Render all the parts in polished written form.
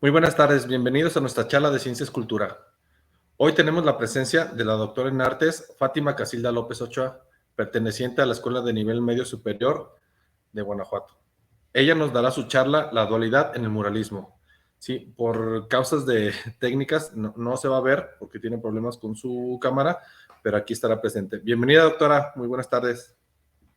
Muy buenas tardes, bienvenidos a nuestra charla de Ciencias Cultura. Hoy tenemos la presencia de la doctora en Artes, Fátima Casilda López Ochoa, perteneciente a la Escuela de Nivel Medio Superior de Guanajuato. Ella nos dará su charla, La dualidad en el muralismo. Sí, por causas técnicas no se va a ver porque tiene problemas con su cámara, pero aquí estará presente. Bienvenida, doctora, muy buenas tardes.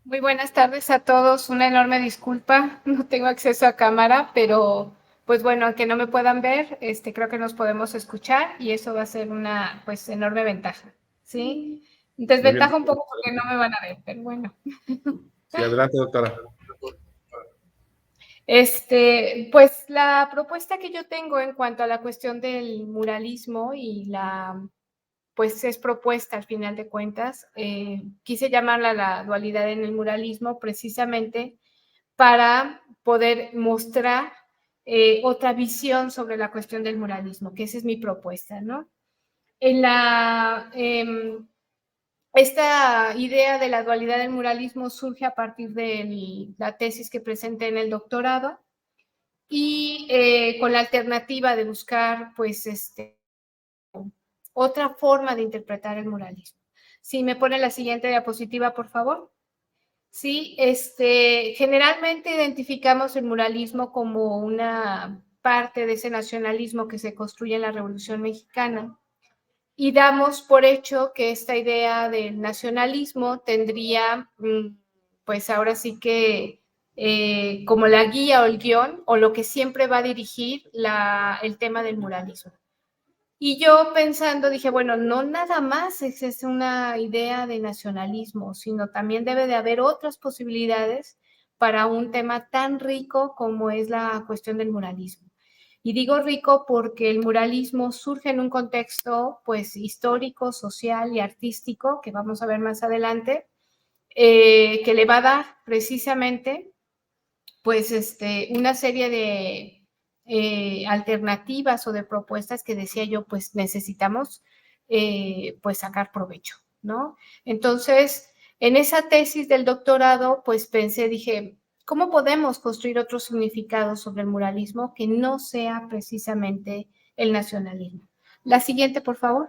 Muy buenas tardes a todos, una enorme disculpa, no tengo acceso a cámara, pero pues bueno, aunque no me puedan ver, creo que nos podemos escuchar y eso va a ser una pues enorme ventaja, ¿sí? Muy bien. Desventaja un poco porque no me van a ver, pero bueno. Sí, adelante, doctora. Pues la propuesta que yo tengo en cuanto a la cuestión del muralismo y pues es propuesta al final de cuentas, quise llamarla la dualidad en el muralismo precisamente para poder mostrar otra visión sobre la cuestión del muralismo, que esa es mi propuesta, ¿no? Esta idea de la dualidad del muralismo surge a partir de la tesis que presenté en el doctorado y con la alternativa de buscar, pues, otra forma de interpretar el muralismo. Si me pone la siguiente diapositiva, por favor. Sí, generalmente identificamos el muralismo como una parte de ese nacionalismo que se construye en la Revolución Mexicana y damos por hecho que esta idea del nacionalismo tendría, pues ahora sí que como la guía o el guión o lo que siempre va a dirigir el tema del muralismo. Y yo pensando, dije, bueno, no nada más es una idea de nacionalismo, sino también debe de haber otras posibilidades para un tema tan rico como es la cuestión del muralismo. Y digo rico porque el muralismo surge en un contexto, pues, histórico, social y artístico, que vamos a ver más adelante, que le va a dar precisamente, pues, una serie de alternativas o de propuestas que decía yo, pues necesitamos pues sacar provecho, ¿no? Entonces, en esa tesis del doctorado, pues pensé, dije, ¿cómo podemos construir otro significado sobre el muralismo que no sea precisamente el nacionalismo? La siguiente, por favor.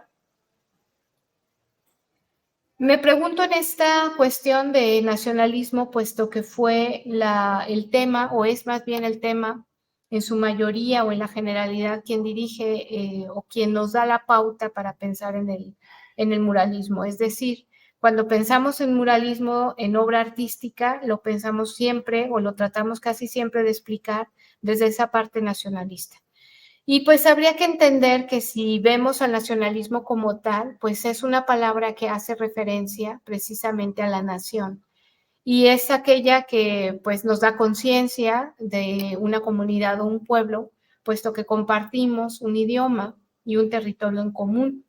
Me pregunto en esta cuestión de nacionalismo, puesto que fue el tema, o es más bien el tema, en su mayoría o en la generalidad, quien dirige o quien nos da la pauta para pensar en el muralismo. Es decir, cuando pensamos en muralismo, en obra artística, lo pensamos siempre o lo tratamos casi siempre de explicar desde esa parte nacionalista. Y pues habría que entender que si vemos al nacionalismo como tal, pues es una palabra que hace referencia precisamente a la nación. Y es aquella que pues nos da conciencia de una comunidad o un pueblo, puesto que compartimos un idioma y un territorio en común.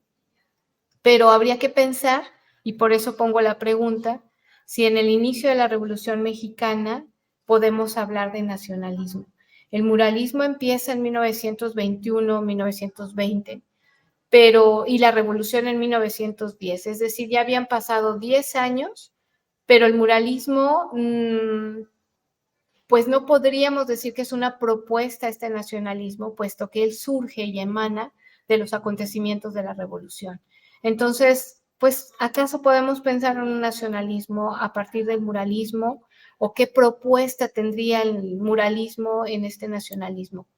Pero habría que pensar, y por eso pongo la pregunta, si en el inicio de la Revolución Mexicana podemos hablar de nacionalismo. El muralismo empieza en 1921, 1920, y la revolución en 1910, es decir, ya habían pasado 10 años, pero el muralismo, pues no podríamos decir que es una propuesta a este nacionalismo, puesto que él surge y emana de los acontecimientos de la revolución. Entonces, pues, ¿acaso podemos pensar en un nacionalismo a partir del muralismo? ¿O qué propuesta tendría el muralismo en este nacionalismo?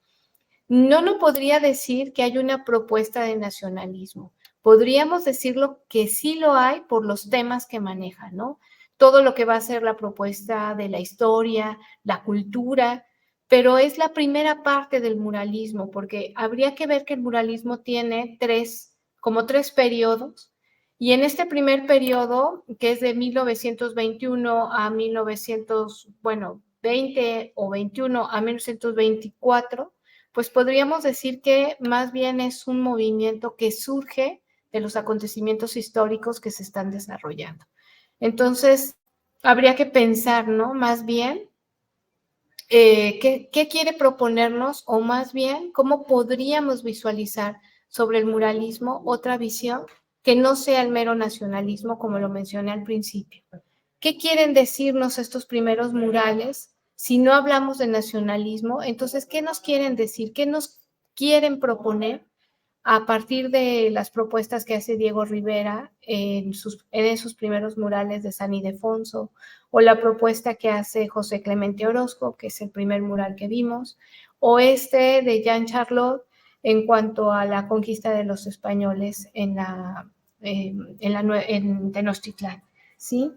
No podría decir que hay una propuesta de nacionalismo. Podríamos decirlo que sí lo hay por los temas que maneja, ¿no? Todo lo que va a ser la propuesta de la historia, la cultura, pero es la primera parte del muralismo, porque habría que ver que el muralismo tiene como tres periodos, y en este primer periodo, que es de 1921 a 1920 o 21 a 1924, pues podríamos decir que más bien es un movimiento que surge de los acontecimientos históricos que se están desarrollando. Entonces, habría que pensar, ¿no? Más bien, ¿qué quiere proponernos? O más bien, ¿cómo podríamos visualizar sobre el muralismo otra visión que no sea el mero nacionalismo, como lo mencioné al principio? ¿Qué quieren decirnos estos primeros murales? Si no hablamos de nacionalismo, entonces, ¿qué nos quieren decir? quieren proponer a partir de las propuestas que hace Diego Rivera en esos primeros murales de San Ildefonso, o la propuesta que hace José Clemente Orozco, que es el primer mural que vimos, o de Jean Charlot en cuanto a la conquista de los españoles en Tenochtitlán, ¿sí?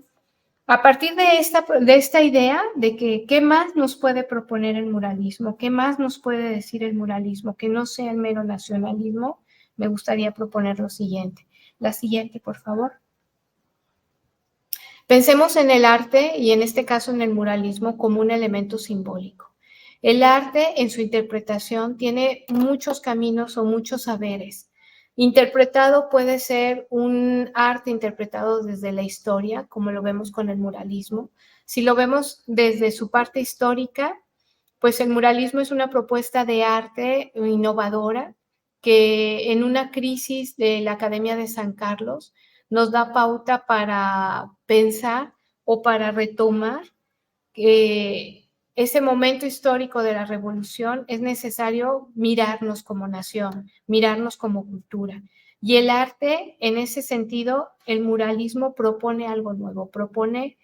A partir de esta idea de que qué más nos puede proponer el muralismo, qué más nos puede decir el muralismo, que no sea el mero nacionalismo, me gustaría proponer lo siguiente. La siguiente, por favor. Pensemos en el arte y en este caso en el muralismo como un elemento simbólico. El arte en su interpretación tiene muchos caminos o muchos saberes. Interpretado puede ser un arte interpretado desde la historia, como lo vemos con el muralismo. Si lo vemos desde su parte histórica, pues el muralismo es una propuesta de arte innovadora que en una crisis de la Academia de San Carlos nos da pauta para pensar o para retomar que ese momento histórico de la revolución es necesario mirarnos como nación, mirarnos como cultura. Y el arte, en ese sentido, el muralismo propone algo nuevo, propone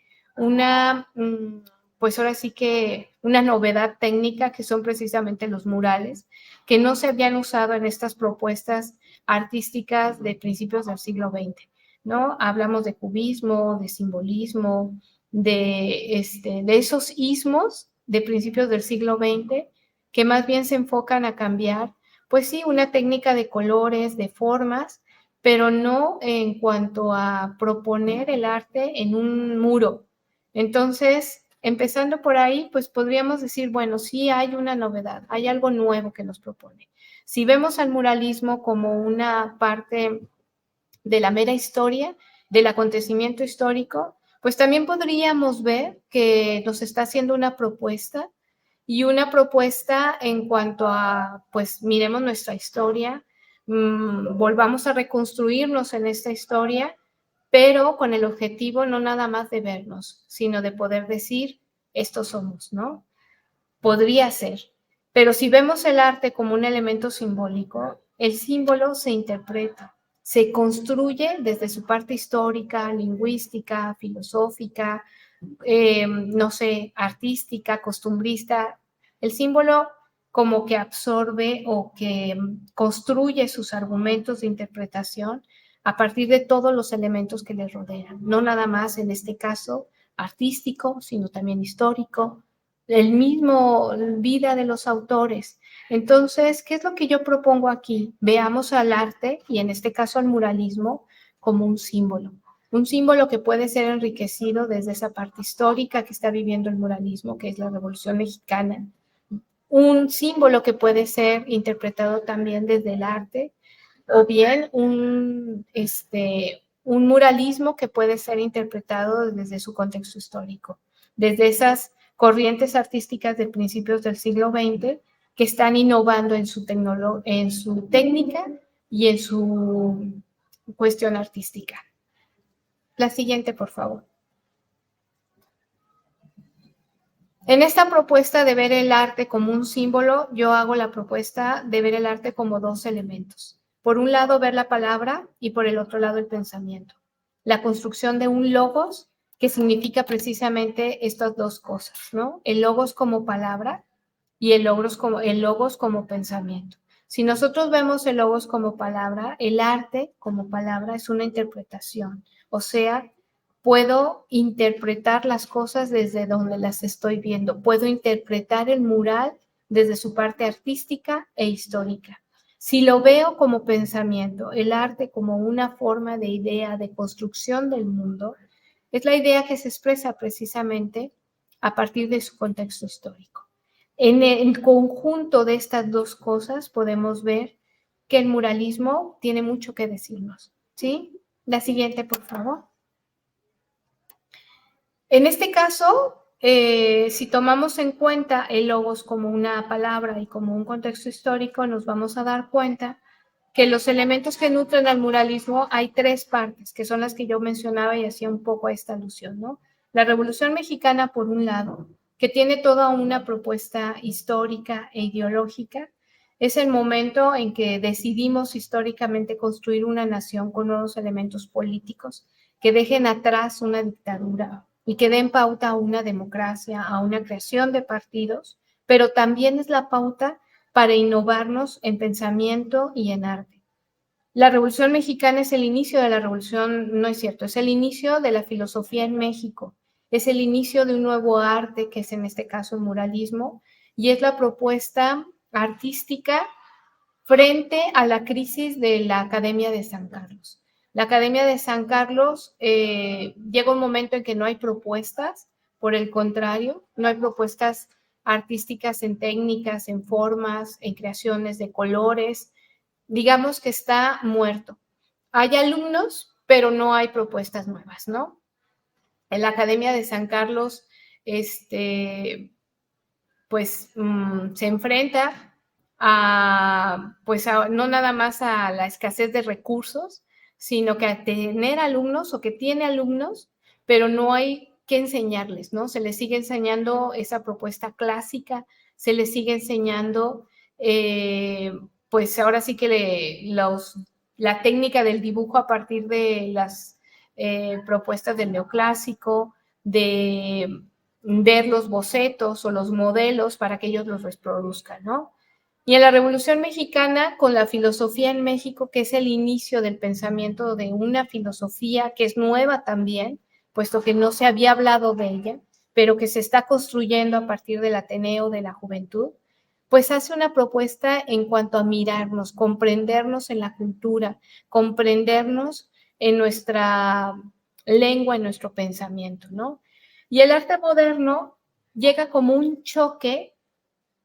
pues ahora sí que una novedad técnica que son precisamente los murales, que no se habían usado en estas propuestas artísticas de principios del siglo XX, ¿no? Hablamos de cubismo, de simbolismo, de esos ismos de principios del siglo XX que más bien se enfocan a cambiar, pues sí, una técnica de colores, de formas, pero no en cuanto a proponer el arte en un muro. Entonces, empezando por ahí, pues podríamos decir, bueno, sí hay una novedad, hay algo nuevo que nos propone. Si vemos al muralismo como una parte de la mera historia, del acontecimiento histórico, pues también podríamos ver que nos está haciendo una propuesta y una propuesta en cuanto a, pues miremos nuestra historia, volvamos a reconstruirnos en esta historia, pero con el objetivo no nada más de vernos, sino de poder decir, estos somos, ¿no? Podría ser. Pero si vemos el arte como un elemento simbólico, el símbolo se interpreta, se construye desde su parte histórica, lingüística, filosófica, no sé, artística, costumbrista. El símbolo como que absorbe o que construye sus argumentos de interpretación a partir de todos los elementos que le rodean, no nada más en este caso artístico, sino también histórico, el mismo vida de los autores. Entonces, ¿qué es lo que yo propongo aquí? Veamos al arte, y en este caso al muralismo, como un símbolo que puede ser enriquecido desde esa parte histórica que está viviendo el muralismo, que es la Revolución Mexicana, un símbolo que puede ser interpretado también desde el arte, o bien un muralismo que puede ser interpretado desde su contexto histórico, desde esas corrientes artísticas de principios del siglo XX que están innovando en su técnica y en su cuestión artística. La siguiente, por favor. En esta propuesta de ver el arte como un símbolo, yo hago la propuesta de ver el arte como dos elementos. Por un lado, ver la palabra y por el otro lado, el pensamiento. La construcción de un logos que significa precisamente estas dos cosas, ¿no? El logos como palabra y el logos como pensamiento. Si nosotros vemos el logos como palabra, el arte como palabra es una interpretación, o sea, puedo interpretar las cosas desde donde las estoy viendo. Puedo interpretar el mural desde su parte artística e histórica. Si lo veo como pensamiento, el arte como una forma de idea, de construcción del mundo, es la idea que se expresa precisamente a partir de su contexto histórico. En el conjunto de estas dos cosas podemos ver que el muralismo tiene mucho que decirnos, ¿sí? La siguiente, por favor. En este caso, si tomamos en cuenta el logos como una palabra y como un contexto histórico, nos vamos a dar cuenta que los elementos que nutren al muralismo hay tres partes, que son las que yo mencionaba y hacía un poco a esta alusión, ¿no? La Revolución Mexicana, por un lado, que tiene toda una propuesta histórica e ideológica, Es el momento en que decidimos históricamente construir una nación con nuevos elementos políticos que dejen atrás una dictadura y que den pauta a una democracia, a una creación de partidos, pero también es la pauta para innovarnos en pensamiento y en arte. La Revolución Mexicana es el inicio de la revolución, no es cierto, es el inicio de la filosofía en México, es el inicio de un nuevo arte, que es en este caso el muralismo, y es la propuesta artística frente a la crisis de la Academia de San Carlos. La Academia de San Carlos llega un momento en que no hay propuestas, por el contrario, no hay propuestas artísticas en técnicas, en formas, en creaciones de colores. Digamos que está muerto. Hay alumnos, pero no hay propuestas nuevas, ¿no? En la Academia de San Carlos, pues se enfrenta no nada más a la escasez de recursos, sino que a tener alumnos o que tiene alumnos, pero no hay que enseñarles, ¿no? Se les sigue enseñando esa propuesta clásica, se les sigue enseñando, pues ahora sí que la técnica del dibujo a partir de las propuestas del neoclásico, de ver los bocetos o los modelos para que ellos los reproduzcan, ¿no? Y en la Revolución Mexicana, con la filosofía en México, que es el inicio del pensamiento de una filosofía que es nueva también, puesto que no se había hablado de ella, pero que se está construyendo a partir del Ateneo de la Juventud, pues hace una propuesta en cuanto a mirarnos, comprendernos en la cultura, comprendernos en nuestra lengua, en nuestro pensamiento, ¿no? Y el arte moderno llega como un choque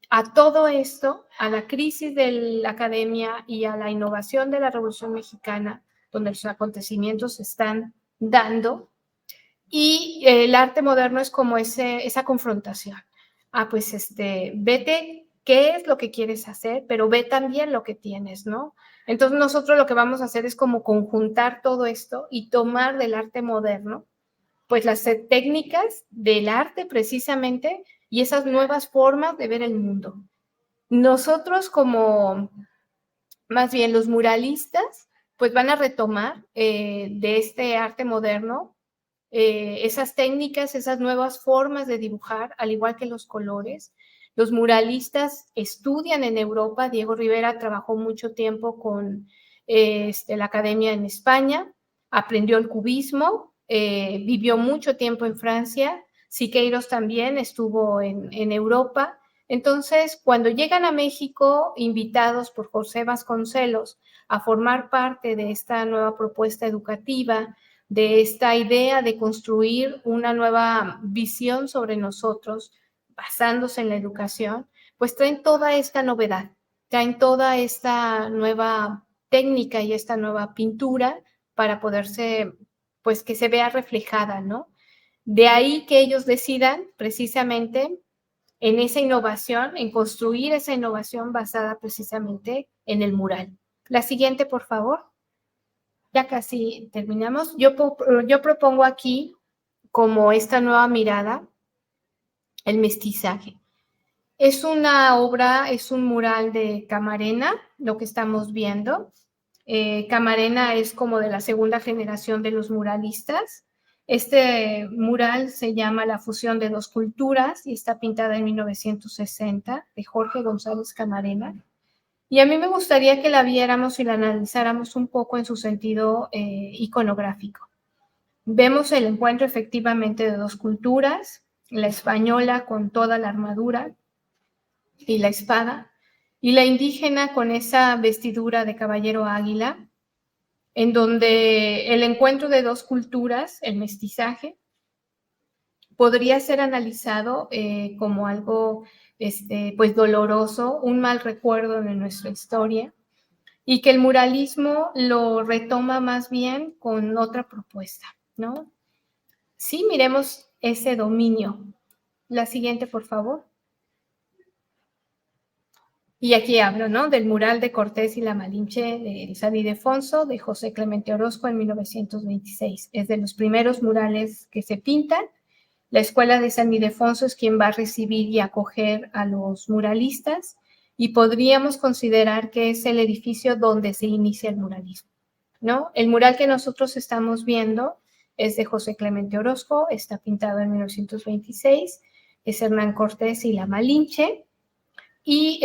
a todo esto, a la crisis de la academia y a la innovación de la Revolución Mexicana, donde los acontecimientos se están dando, y el arte moderno es como esa confrontación. Pues vete qué es lo que quieres hacer, pero ve también lo que tienes, ¿no? Entonces nosotros lo que vamos a hacer es como conjuntar todo esto y tomar del arte moderno pues las técnicas del arte precisamente y esas nuevas formas de ver el mundo. Nosotros más bien los muralistas, pues van a retomar de este arte moderno esas técnicas, esas nuevas formas de dibujar, al igual que los colores. Los muralistas estudian en Europa. Diego Rivera trabajó mucho tiempo con la academia en España, aprendió el cubismo, vivió mucho tiempo en Francia. Siqueiros también estuvo en Europa. Entonces, cuando llegan a México, invitados por José Vasconcelos a formar parte de esta nueva propuesta educativa, de esta idea de construir una nueva visión sobre nosotros, basándose en la educación, pues traen toda esta novedad, traen toda esta nueva técnica y esta nueva pintura para poderse, pues que se vea reflejada, ¿no? De ahí que ellos decidan precisamente en esa innovación, en construir esa innovación basada precisamente en el mural. La siguiente, por favor. Ya casi terminamos. Yo propongo aquí como esta nueva mirada, el mestizaje. Es una obra, es un mural de Camarena, lo que estamos viendo. Camarena es como de la segunda generación de los muralistas. Este mural se llama La fusión de dos culturas y está pintada en 1960 de Jorge González Camarena. Y a mí me gustaría que la viéramos y la analizáramos un poco en su sentido iconográfico. Vemos el encuentro efectivamente de dos culturas, la española con toda la armadura y la espada, y la indígena con esa vestidura de caballero águila, en donde el encuentro de dos culturas, el mestizaje, podría ser analizado como algo pues doloroso, un mal recuerdo de nuestra historia, y que el muralismo lo retoma más bien con otra propuesta, ¿no? Sí, miremos ese dominio. La siguiente, por favor. Y aquí hablo, ¿no? Del mural de Cortés y la Malinche de San Ildefonso, de José Clemente Orozco en 1926. Es de los primeros murales que se pintan. La Escuela de San Ildefonso es quien va a recibir y acoger a los muralistas y podríamos considerar que es el edificio donde se inicia el muralismo, ¿no? El mural que nosotros estamos viendo es de José Clemente Orozco, está pintado en 1926, es Hernán Cortés y la Malinche, y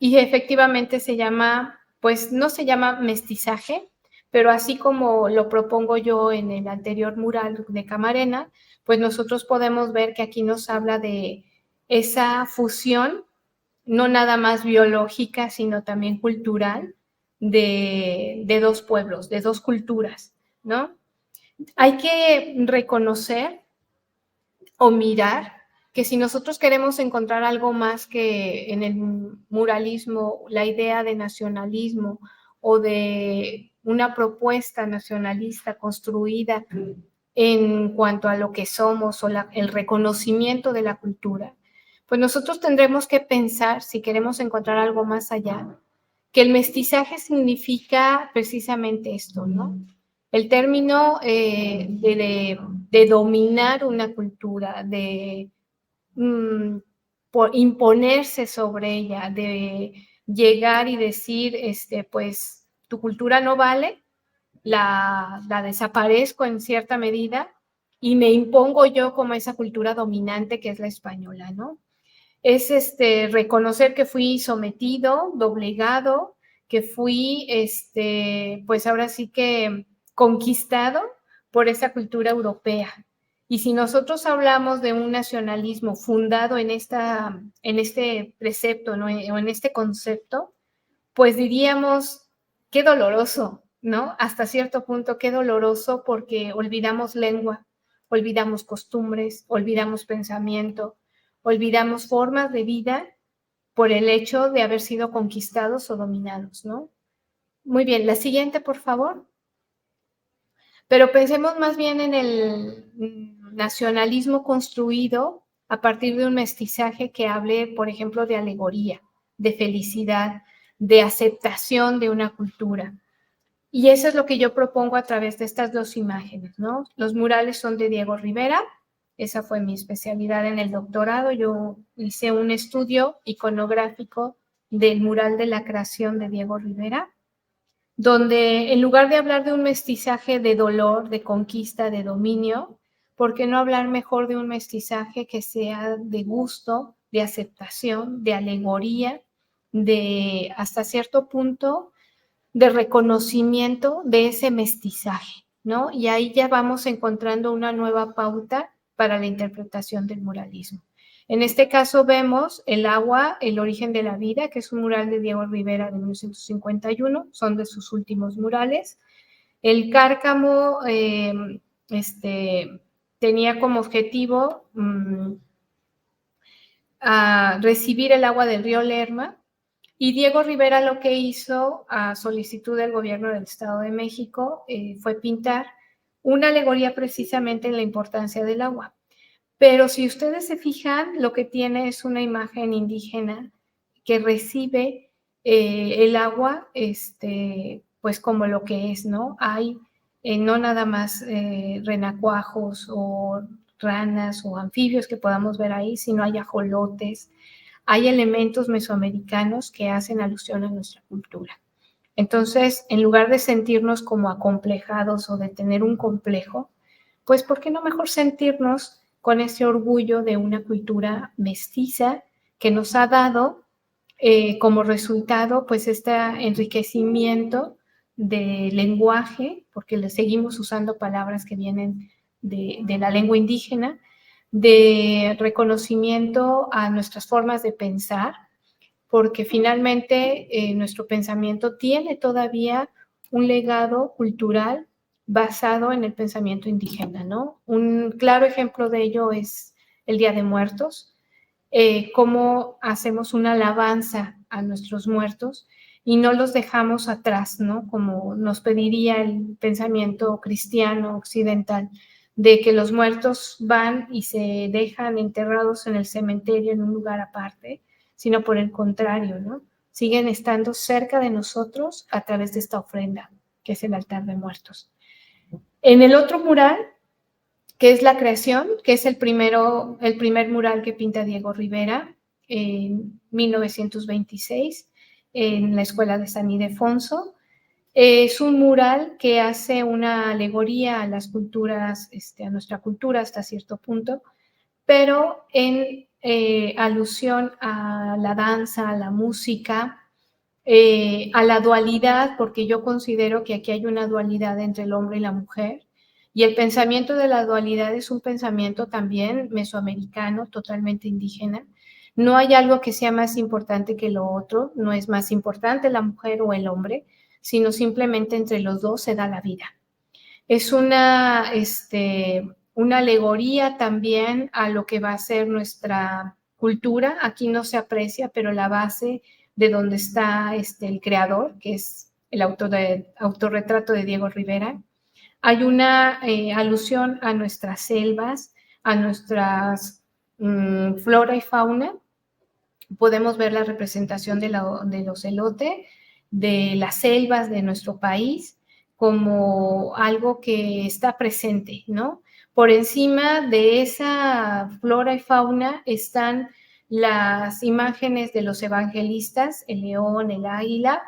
efectivamente se llama, pues no se llama mestizaje, pero así como lo propongo yo en el anterior mural de Camarena, pues nosotros podemos ver que aquí nos habla de esa fusión, no nada más biológica, sino también cultural, de dos pueblos, de dos culturas, ¿no? Hay que reconocer o mirar que si nosotros queremos encontrar algo más que en el muralismo, la idea de nacionalismo o de una propuesta nacionalista construida en cuanto a lo que somos o el reconocimiento de la cultura, pues nosotros tendremos que pensar, si queremos encontrar algo más allá, que el mestizaje significa precisamente esto, ¿no? El término de dominar una cultura, de por imponerse sobre ella, de llegar y decir, pues tu cultura no vale, la desaparezco en cierta medida y me impongo yo como esa cultura dominante que es la española, ¿no? Es reconocer que fui sometido, doblegado, que fui, pues ahora sí que conquistado por esa cultura europea. Y si nosotros hablamos de un nacionalismo fundado en este precepto, ¿no? O en este concepto, pues diríamos, qué doloroso, ¿no? Hasta cierto punto, qué doloroso porque olvidamos lengua, olvidamos costumbres, olvidamos pensamiento, olvidamos formas de vida por el hecho de haber sido conquistados o dominados, ¿no? Muy bien, la siguiente, por favor. Pero pensemos más bien en el nacionalismo construido a partir de un mestizaje que hable, por ejemplo, de alegoría, de felicidad, de aceptación de una cultura. Y eso es lo que yo propongo a través de estas dos imágenes, ¿no? Los murales son de Diego Rivera, esa fue mi especialidad en el doctorado. Yo hice un estudio iconográfico del mural de la creación de Diego Rivera, donde en lugar de hablar de un mestizaje de dolor, de conquista, de dominio, ¿por qué no hablar mejor de un mestizaje que sea de gusto, de aceptación, de alegoría, de hasta cierto punto de reconocimiento de ese mestizaje, ¿no? Y ahí ya vamos encontrando una nueva pauta para la interpretación del muralismo. En este caso vemos El agua, el origen de la vida, que es un mural de Diego Rivera de 1951, son de sus últimos murales. El cárcamo tenía como objetivo recibir el agua del río Lerma, y Diego Rivera lo que hizo a solicitud del gobierno del Estado de México fue pintar una alegoría precisamente en la importancia del agua. Pero si ustedes se fijan, lo que tiene es una imagen indígena que recibe el agua, pues como lo que es, ¿no? Hay no nada más renacuajos o ranas o anfibios que podamos ver ahí, sino hay ajolotes, hay elementos mesoamericanos que hacen alusión a nuestra cultura. Entonces, en lugar de sentirnos como acomplejados o de tener un complejo, pues ¿por qué no mejor sentirnos con ese orgullo de una cultura mestiza que nos ha dado como resultado pues este enriquecimiento de lenguaje, porque le seguimos usando palabras que vienen de la lengua indígena, de reconocimiento a nuestras formas de pensar, porque finalmente nuestro pensamiento tiene todavía un legado cultural basado en el pensamiento indígena, ¿no? Un claro ejemplo de ello es el Día de Muertos, cómo hacemos una alabanza a nuestros muertos y no los dejamos atrás, ¿no? Como nos pediría el pensamiento cristiano occidental, de que los muertos van y se dejan enterrados en el cementerio en un lugar aparte, sino por el contrario, ¿no? Siguen estando cerca de nosotros a través de esta ofrenda, que es el altar de muertos. En el otro mural, que es La creación, que es el primer mural que pinta Diego Rivera, en 1926 en la Escuela de San Ildefonso. Es un mural que hace una alegoría a las culturas, a nuestra cultura hasta cierto punto, pero en alusión a la danza, a la música, a la dualidad, porque yo considero que aquí hay una dualidad entre el hombre y la mujer, y el pensamiento de la dualidad es un pensamiento también mesoamericano, totalmente indígena. No hay algo que sea más importante que lo otro, no es más importante la mujer o el hombre, sino simplemente entre los dos se da la vida. Es una alegoría también a lo que va a ser nuestra cultura. Aquí no se aprecia, pero la base de donde está el creador, que es el autorretrato de Diego Rivera. Hay una alusión a nuestras selvas, a nuestras flora y fauna. Podemos ver la representación del ocelote, de las selvas de nuestro país, como algo que está presente, ¿no? Por encima de esa flora y fauna están las imágenes de los evangelistas, el león, el águila,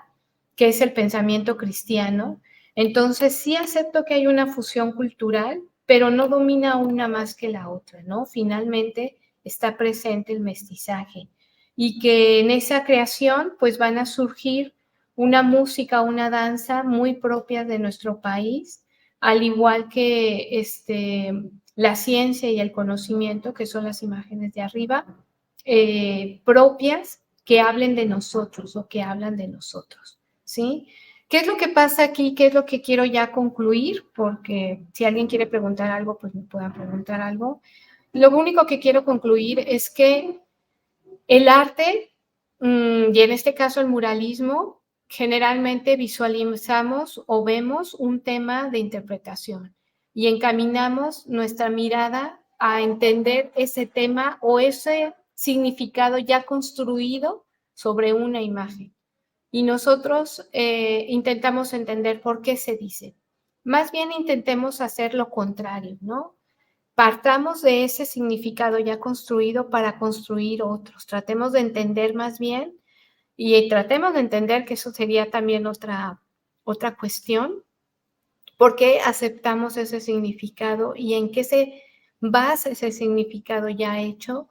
que es el pensamiento cristiano. Entonces, sí acepto que hay una fusión cultural, pero no domina una más que la otra, ¿no? Finalmente está presente el mestizaje y que en esa creación pues van a surgir una música, una danza muy propia de nuestro país, al igual que la ciencia y el conocimiento, que son las imágenes de arriba, propias que hablen de nosotros o que hablan de nosotros, ¿sí? ¿Qué es lo que pasa aquí? ¿Qué es lo que quiero ya concluir? Porque si alguien quiere preguntar algo, pues me puedan preguntar algo. Lo único que quiero concluir es que el arte, y en este caso el muralismo, generalmente visualizamos o vemos un tema de interpretación y encaminamos nuestra mirada a entender ese tema o ese significado ya construido sobre una imagen. Y nosotros intentamos entender por qué se dice. Más bien intentemos hacer lo contrario, ¿no? Partamos de ese significado ya construido para construir otros. Tratemos de entender más bien y tratemos de entender que eso sería también otra cuestión. ¿Por qué aceptamos ese significado y en qué se basa ese significado ya hecho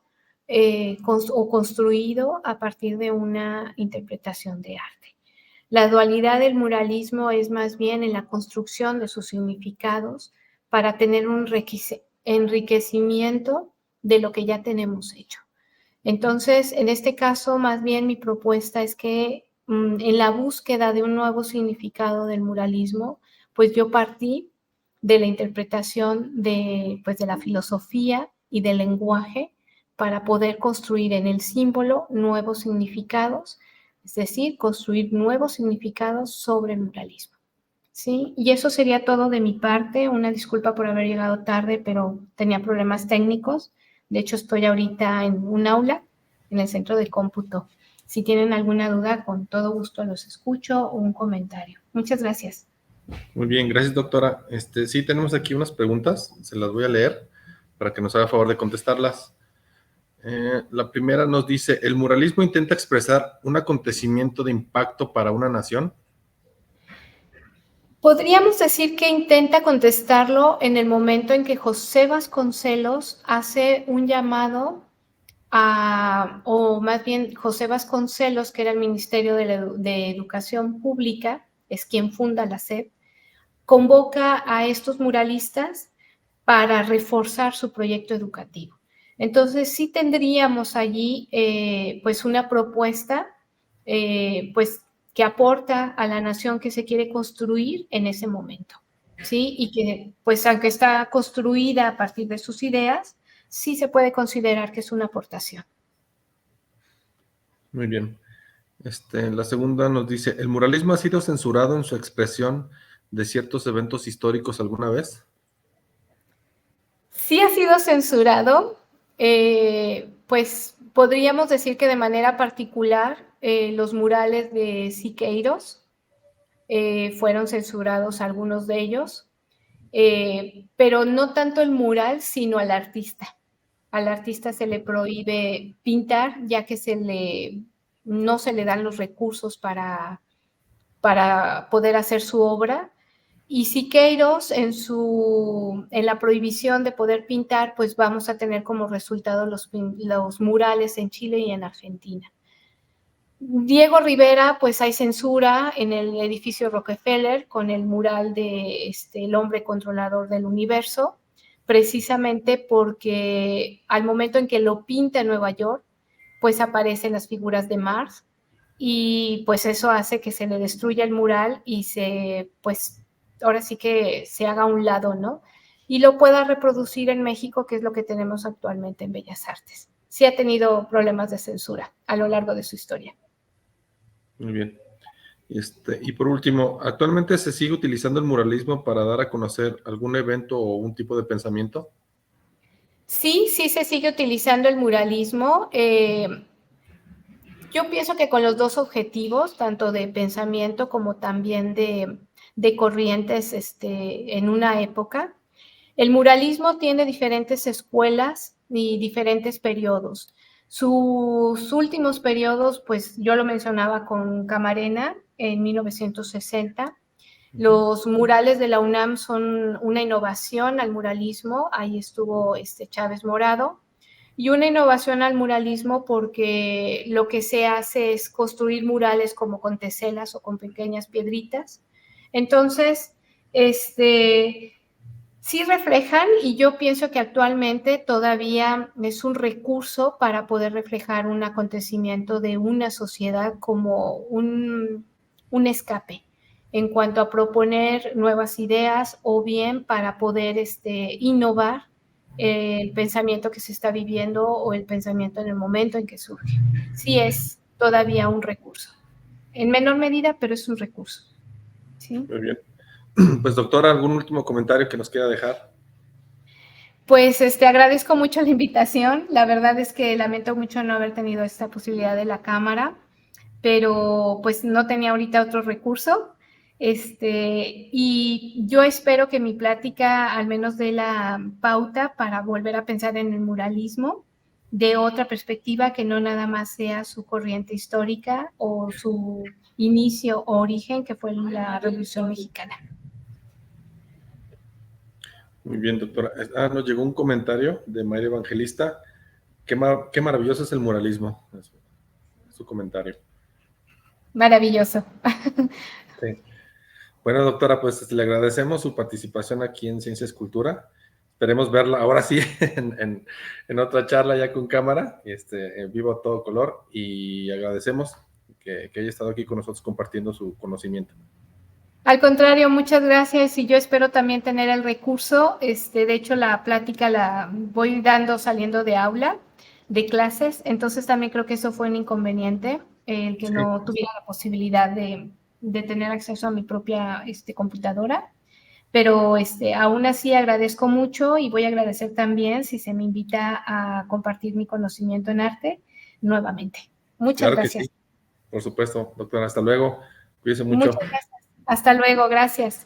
o construido a partir de una interpretación de arte? La dualidad del muralismo es más bien en la construcción de sus significados para tener un enriquecimiento de lo que ya tenemos hecho. Entonces, en este caso, más bien mi propuesta es que en la búsqueda de un nuevo significado del muralismo, pues yo partí de la interpretación de la filosofía y del lenguaje para poder construir en el símbolo nuevos significados, es decir, construir nuevos significados sobre el muralismo. ¿Sí? Y eso sería todo de mi parte. Una disculpa por haber llegado tarde, pero tenía problemas técnicos. De hecho, estoy ahorita en un aula, en el centro de cómputo. Si tienen alguna duda, con todo gusto los escucho o un comentario. Muchas gracias. Muy bien, gracias, doctora. Sí, tenemos aquí unas preguntas, se las voy a leer para que nos haga favor de contestarlas. La primera nos dice, ¿el muralismo intenta expresar un acontecimiento de impacto para una nación? Podríamos decir que intenta contestarlo en el momento en que José Vasconcelos hace un llamado o más bien José Vasconcelos, que era el Ministerio de Educación Pública, es quien funda la SEP, convoca a estos muralistas para reforzar su proyecto educativo. Entonces, sí tendríamos allí pues una propuesta pues que aporta a la nación que se quiere construir en ese momento, ¿sí? Y que pues aunque está construida a partir de sus ideas, sí se puede considerar que es una aportación. Muy bien. La segunda nos dice, ¿el muralismo ha sido censurado en su expresión de ciertos eventos históricos alguna vez? Sí ha sido censurado, pues podríamos decir que de manera particular los murales de Siqueiros fueron censurados algunos de ellos, pero no tanto el mural, sino al artista. al artista se le prohíbe pintar, ya que no se le dan los recursos para poder hacer su obra. Y Siqueiros, en la prohibición de poder pintar, pues vamos a tener como resultado los murales en Chile y en Argentina. Diego Rivera, pues hay censura en el edificio Rockefeller con el mural de El hombre controlador del universo, precisamente porque al momento en que lo pinta en Nueva York, pues aparecen las figuras de Marx y pues eso hace que se le destruya el mural y pues ahora sí que se haga a un lado, ¿no? Y lo pueda reproducir en México, que es lo que tenemos actualmente en Bellas Artes. Sí ha tenido problemas de censura a lo largo de su historia. Muy bien. Y por último, ¿actualmente se sigue utilizando el muralismo para dar a conocer algún evento o un tipo de pensamiento? Sí, sí se sigue utilizando el muralismo. Yo pienso que con los dos objetivos, tanto de pensamiento como también de corrientes en una época. El muralismo tiene diferentes escuelas y diferentes periodos. Sus últimos periodos, pues yo lo mencionaba con Camarena en 1960. Los murales de la UNAM son una innovación al muralismo. Ahí estuvo Chávez Morado. Y una innovación al muralismo porque lo que se hace es construir murales como con teselas o con pequeñas piedritas. Entonces, sí reflejan, y yo pienso que actualmente todavía es un recurso para poder reflejar un acontecimiento de una sociedad como un escape en cuanto a proponer nuevas ideas o bien para poder innovar el pensamiento que se está viviendo o el pensamiento en el momento en que surge. Sí es todavía un recurso, en menor medida, pero es un recurso. ¿Sí? Muy bien. Pues doctora, ¿algún último comentario que nos quiera dejar? Pues agradezco mucho la invitación. La verdad es que lamento mucho no haber tenido esta posibilidad de la cámara, pero pues no tenía ahorita otro recurso. Y yo espero que mi plática al menos dé la pauta para volver a pensar en el muralismo de otra perspectiva que no nada más sea su corriente histórica o su inicio o origen, que fue la Revolución Mexicana. Muy bien, doctora. Nos llegó un comentario de Mayra Evangelista. Qué maravilloso es el muralismo. Es su comentario. Maravilloso. Sí. Bueno, doctora, pues le agradecemos su participación aquí en Ciencia y Cultura. Esperemos verla ahora sí en otra charla ya con cámara, en vivo a todo color, y agradecemos que haya estado aquí con nosotros compartiendo su conocimiento. Al contrario, muchas gracias, y yo espero también tener el recurso. De hecho, la plática la voy dando saliendo de aula, de clases, entonces también creo que eso fue un inconveniente, el que no tuviera la posibilidad de tener acceso a mi propia computadora, pero aún así agradezco mucho y voy a agradecer también si se me invita a compartir mi conocimiento en arte nuevamente. Muchas gracias. Que sí, por supuesto, doctora. Hasta luego. Cuídese mucho. Muchas gracias. Hasta luego, gracias.